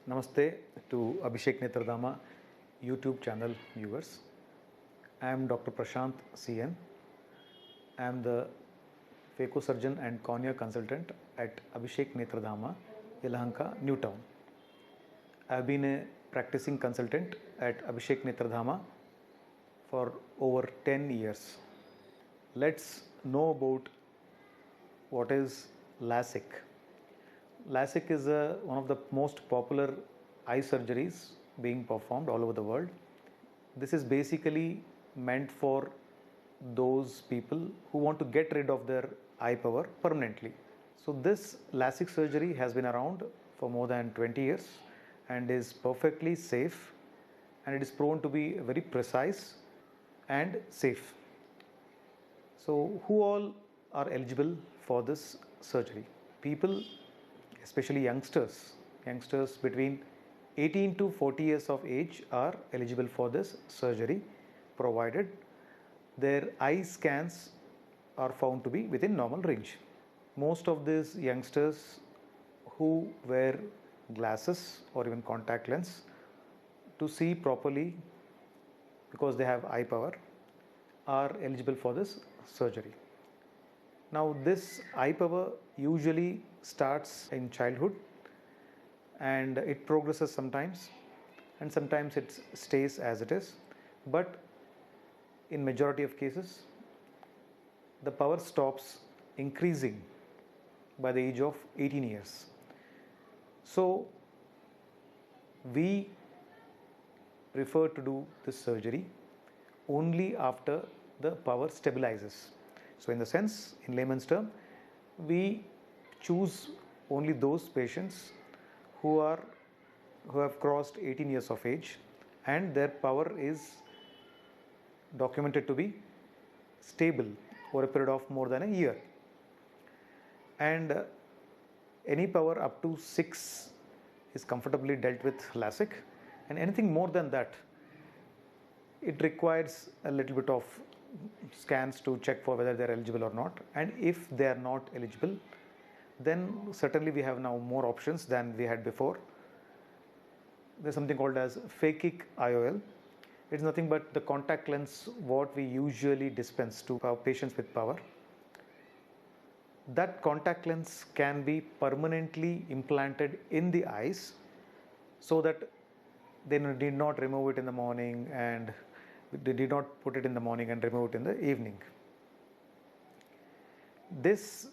Namaste to Abhishek Netradama YouTube channel viewers. I am Dr. Prashant CN. I am the phacosurgeon and cornea consultant at Abhishek Netradama, Yelahanka, Newtown. I have been a practicing consultant at Abhishek Netradama for over 10 years. Let's know about what is LASIK. LASIK is one of the most popular eye surgeries being performed all over the world. This is basically meant for those people who want to get rid of their eye power permanently. So this LASIK surgery has been around for more than 20 years and is perfectly safe, and it is proven to be very precise and safe. So who all are eligible for this surgery? People, especially youngsters between 18 to 40 years of age are eligible for this surgery, provided their eye scans are found to be within normal range. Most of these youngsters who wear glasses or even contact lens to see properly because they have eye power are eligible for this surgery. Now this eye power usually starts in childhood and it progresses sometimes, and sometimes it stays as it is, but in majority of cases the power stops increasing by the age of 18 years. So we prefer to do this surgery only after the power stabilizes. So in the sense, in layman's term, we choose only those patients who have crossed 18 years of age and their power is documented to be stable over a period of more than a year. And any power up to 6 is comfortably dealt with LASIK, and anything more than that, it requires a little bit of scans to check for whether they are eligible or not. And if they are not eligible, then certainly we have now more options than we had before. There's something called as phakic IOL. It's nothing but the contact lens what we usually dispense to our patients with power. That contact lens can be permanently implanted in the eyes so that they need not remove it in the morning, and they did not put it in the morning and remove it in the evening. This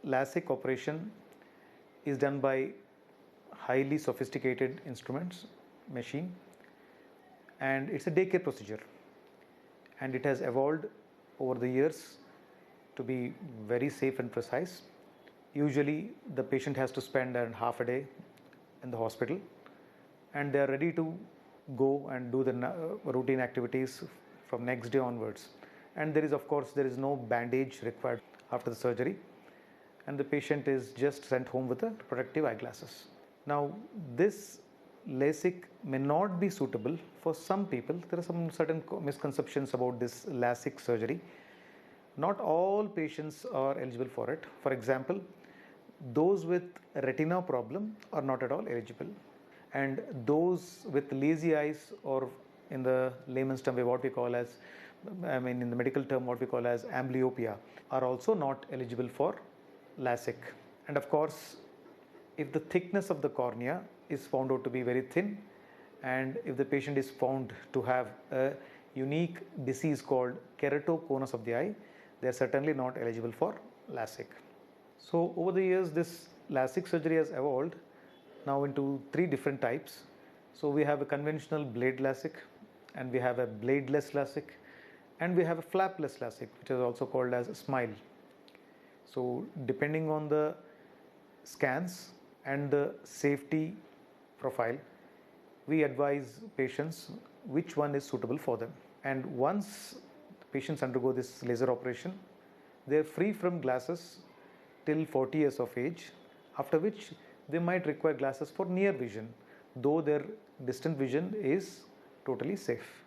LASIK operation is done by highly sophisticated instruments, machine, and it's a daycare procedure, and it has evolved over the years to be very safe and precise. Usually the patient has to spend half a day in the hospital and they are ready to go and do the routine activities from next day onwards. And there is no bandage required after the surgery, and the patient is just sent home with the protective eyeglasses. Now this LASIK may not be suitable for some people. There are some certain misconceptions about this LASIK surgery. Not all patients are eligible for it. For example, those with retina problem are not at all eligible, and those with lazy eyes, or in the layman's term what we call as, in the medical term what we call as amblyopia, are also not eligible for LASIK. And of course, if the thickness of the cornea is found out to be very thin, and if the patient is found to have a unique disease called keratoconus of the eye, they are certainly not eligible for LASIK. So over the years, this LASIK surgery has evolved now into 3 different types. So we have a conventional blade LASIK, and we have a bladeless LASIK, and we have a flapless LASIK, which is also called as SMILE. So depending on the scans and the safety profile, we advise patients which one is suitable for them. And once patients undergo this laser operation, they are free from glasses till 40 years of age, after which they might require glasses for near vision, though their distant vision is totally safe.